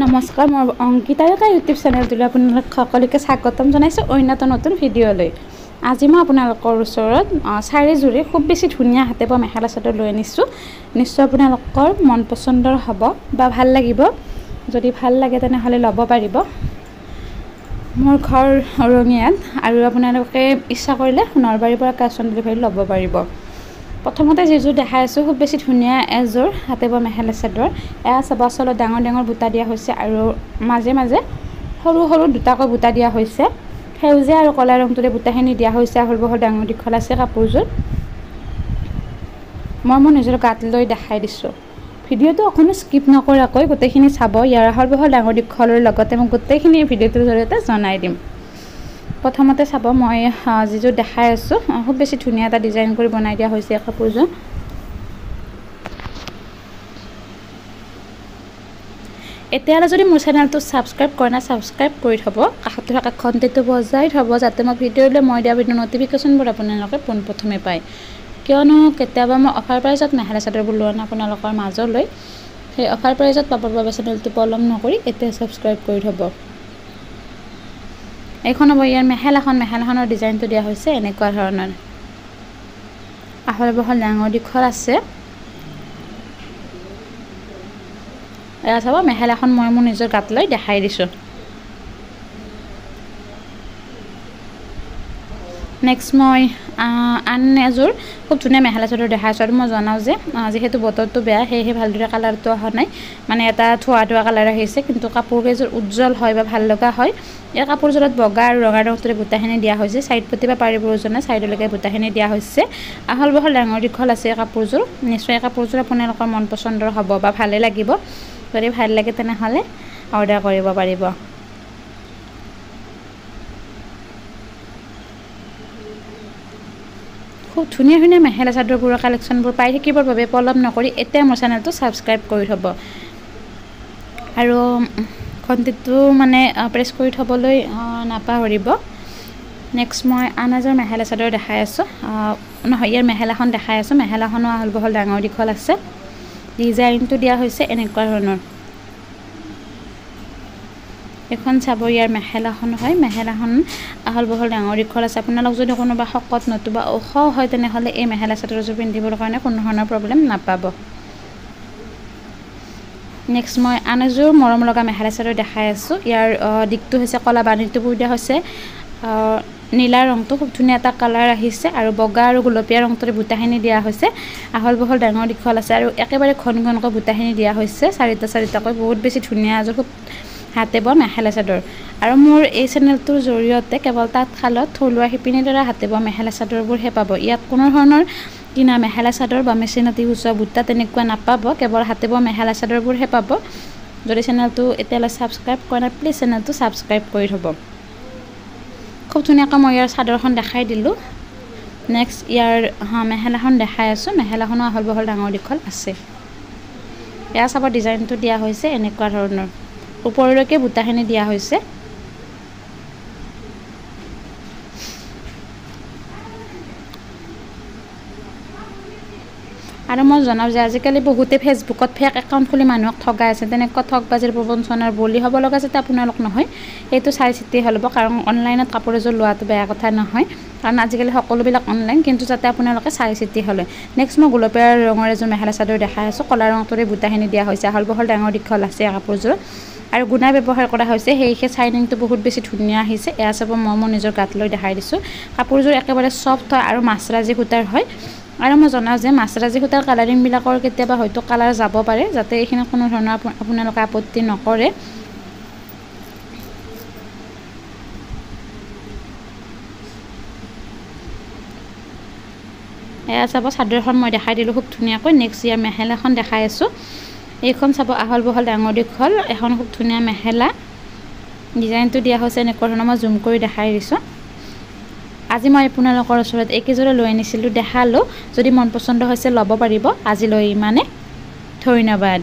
নমস্কাৰ মই অংকিতাৰ ইউটিউব চেনেলটোলৈ আপোনালোক সকলোকে স্বাগতম জনাইছোঁ অন্য এটা নতুন ভিডিঅ'লৈ। আজি মই আপোনালোকৰ ওচৰত চাৰিযোৰি খুব বেছি ধুনীয়া হাতে বোৱা মেখেলা চাদৰ লৈ আনিছোঁ। নিশ্চয় আপোনালোকৰ মন পচন্দৰ হ'ব বা ভাল লাগিব। যদি ভাল লাগে তেনেহ'লে ল'ব পাৰিব। মোৰ ঘৰ ৰঙিয়াত আৰু আপোনালোকে ইচ্ছা কৰিলে নলবাৰীৰ পৰা কেছ অন ডেলিভাৰী ল'ব পাৰিব। প্ৰথমতে যিযোৰ দেখাই আছোঁ খুব বেছি ধুনীয়া এযোৰ হাতে বোৱা মেখেলা চাদৰ। এয়া চাব আচলত ডাঙৰ ডাঙৰ বুটা দিয়া হৈছে আৰু মাজে মাজে সৰু সৰু দুটাকৈ বুটা দিয়া হৈছে। সেউজীয়া আৰু ক'লা ৰংটোৰে বুটাখিনি দিয়া হৈছে। আহল বহল ডাঙৰ দীঘল আছে কাপোৰযোৰ। মই মোৰ নিজৰ গাত লৈ দেখাই দিছোঁ। ভিডিঅ'টো অকণো স্কিপ নকৰাকৈ গোটেইখিনি চাব। ইয়াৰ আহল বহল ডাঙৰ দীঘলৰ লগতে মই গোটেইখিনি ভিডিঅ'টোৰ জৰিয়তে জনাই দিম। প্ৰথমতে চাব মই যিযোৰ দেখাই আছোঁ খুব বেছি ধুনীয়া এটা ডিজাইন কৰি বনাই দিয়া হৈছে কাপোৰযোৰ। এতিয়ালৈ যদি মোৰ চেনেলটো ছাবস্ক্ৰাইব কৰা নাই ছাবস্ক্ৰাইব কৰি থ'ব। কাষত থকা ঘণ্টিটো বজাই থ'ব যাতে মই ভিডিঅ'লৈ দিয়া ভিডিঅ' নটিফিকেশ্যনবোৰ আপোনালোকে পোনপ্ৰথমে পায়। কিয়নো কেতিয়াবা মই অফাৰ প্ৰাইজত মেখেলা চাদৰবোৰ লোৱা নাই আপোনালোকৰ মাজলৈ। সেই অফাৰ প্ৰাইজত পাবৰ বাবে চেনেলটো পলম নকৰি এতিয়া ছাবস্ক্ৰাইব কৰি থ'ব। এইখন হ'ব ইয়াৰ মেখেলাখনৰ ডিজাইনটো দিয়া হৈছে এনেকুৱা ধৰণৰ। আহল বহল ডাঙৰ দীঘল আছে। এয়া চাব মেখেলাখন মই মোৰ নিজৰ গাত লৈ দেখাই দিছোঁ। নেক্সট মই আন এযোৰ খুব ধুনীয়া মেখেলা চাদৰ দেখাইছোঁ আৰু মই জনাওঁ যে যিহেতু বতৰটো বেয়া সেয়েহে ভালদৰে কালাৰটো অহা নাই। মানে এটা ধোঁৱা ধোঁৱা কালাৰ আহিছে কিন্তু কাপোৰকেইযোৰ উজ্জ্বল হয় বা ভাল লগা হয়। এই কাপোৰযোৰত বগা আৰু ৰঙা ৰংটোৰে বুটাখিনি দিয়া হৈছে। ছাইড পতি বা পাৰি প্ৰয়োজনে ছাইডলৈকে বুটাখিনি দিয়া হৈছে। আহল বহল ডাঙৰ দীঘল আছে কাপোৰযোৰ। নিশ্চয় কাপোৰযোৰ আপোনালোকৰ মন পচন্দৰ হ'ব বা ভালে লাগিব। যদি ভাল লাগে তেনেহ'লে অৰ্ডাৰ কৰিব পাৰিব। খুব ধুনীয়া ধুনীয়া মেখেলা চাদৰবোৰৰ কালেকশ্যনবোৰ পাই থাকিবৰ বাবে পলম নকৰি এতিয়া মোৰ চেনেলটো ছাবস্ক্ৰাইব কৰি থ'ব আৰু ঘণ্টিটো মানে প্ৰেছ কৰি থ'বলৈ নাপাহৰিব। নেক্সট মই আন এযোৰ মেখেলা চাদৰ দেখাই আছোঁ। নহয় ইয়াৰ মেখেলাখন দেখাই আছোঁ। মেখেলাখনো আহল বহল ডাঙৰ দীঘল আছে। ডিজাইনটো দিয়া হৈছে এনেকুৱা ধৰণৰ। এখন চাব ইয়াৰ মেখেলাখন হয়। মেখেলাখন আহল বহল ডাঙৰ দীঘল আছে। আপোনালোক যদি কোনোবা শকত নতুবা ওখ হয় তেনেহ'লে এই মেখেলা চাদৰযোৰ পিন্ধিবৰ কাৰণে কোনো ধৰণৰ প্ৰব্লেম নাপাব। নেক্সট মই আন এযোৰ মৰম লগা মেখেলা চাদৰ দেখাই আছোঁ। ইয়াৰ দিশটো হৈছে ক'লা বাণীটো বৈ দিয়া হৈছে। নীলা ৰংটো খুব ধুনীয়া এটা কালাৰ আহিছে আৰু বগা আৰু গোলপীয়া ৰংটোৰে বুটাখিনি দিয়া হৈছে। আহল বহল ডাঙৰ দীঘল আছে আৰু একেবাৰে ঘন ঘনকৈ বুটাখিনি দিয়া হৈছে চাৰিটাকৈ। বহুত বেছি ধুনীয়া এযোৰ খুব হাতে বোৱা মেখেলা চাদৰ। আৰু মোৰ এই চেনেলটোৰ জৰিয়তে কেৱল তাঁতশালত থলুৱা শিপিনীৰ দ্বাৰা হাতে বোৱা মেখেলা চাদৰবোৰহে পাব। ইয়াত কোনো ধৰণৰ কিনা মেখেলা চাদৰ বা মেচিনত ইউজ হোৱা বুটা তেনেকুৱা নাপাব। কেৱল হাতে বোৱা মেখেলা চাদৰবোৰহে পাব। যদি চেনেলটো এতিয়ালৈ ছাবস্ক্ৰাইব কৰা নাই প্লিজ চেনেলটো ছাবস্ক্ৰাইব কৰি থ'ব। খুব ধুনীয়াকৈ মই ইয়াৰ চাদৰখন দেখাই দিলোঁ। নেক্সট ইয়াৰ মেখেলাখন দেখাই আছোঁ। মেখেলাখনো আহল বহল ডাঙৰ দীঘল আছে। এয়া চাব ডিজাইনটো দিয়া হৈছে এনেকুৱা ধৰণৰ। ওপৰলৈকে বুটাখিনি দিয়া হৈছে। আৰু মই জনাওঁ যে আজিকালি বহুতে ফেচবুকত ফেক একাউণ্ট খুলি মানুহক ঠগাই আছে। তেনেকুৱা ঠগবাজিৰ প্ৰবঞ্চনাৰ বলি হ'ব লগা যাতে আপোনালোক নহয় সেইটো চাই চিতি হ'ব। কাৰণ অনলাইনত কাপোৰ এযোৰ লোৱাটো বেয়া কথা নহয়। কাৰণ আজিকালি সকলোবিলাক অনলাইন কিন্তু যাতে আপোনালোকে চাই চিতি হ'লে। নেক্সট মই গোলপীয়া ৰঙৰ এযোৰ মেখেলা চাদৰ দেখাই আছোঁ। ক'লা ৰংটোৰে বুটাখিনি দিয়া হৈছে। আহল বহল ডাঙৰ দীঘল আছে কাপোৰযোৰ আৰু গুণা ব্যৱহাৰ কৰা হৈছে। সেয়েহে চাইনিংটো বহুত বেছি ধুনীয়া আহিছে। এয়া চাব মই মোৰ নিজৰ গাত লৈ দেখাই দিছোঁ। কাপোৰযোৰ একেবাৰে ছফ্ট হয় আৰু মাছৰাজি সূতাৰ হয়। আৰু মই জনাওঁ যে মাছৰাজি সূতাৰ কালাৰিংবিলাকৰ কেতিয়াবা হয়তো কালাৰ যাব পাৰে। যাতে এইখিনি কোনো ধৰণৰ আপোনালোকে আপত্তি নকৰে। এয়া চাব চাদৰখন মই দেখাই দিলোঁ খুব ধুনীয়াকৈ। নেক্সট ইয়াৰ মেখেলাখন দেখাই আছোঁ। এইখন চাব আহল বহল ডাঙৰ দীঘল। এখন খুব ধুনীয়া মেখেলা। ডিজাইনটো দিয়া হৈছে এনেকুৱা ধৰণৰ। মই জুম কৰি দেখাই দিছোঁ। আজি মই আপোনালোকৰ ওচৰত এইকেইযোৰে লৈ আনিছিলোঁ দেখালোঁ। যদি মন পচন্দ হৈছে ল'ব পাৰিব। আজিলৈ ইমানে। ধন্যবাদ।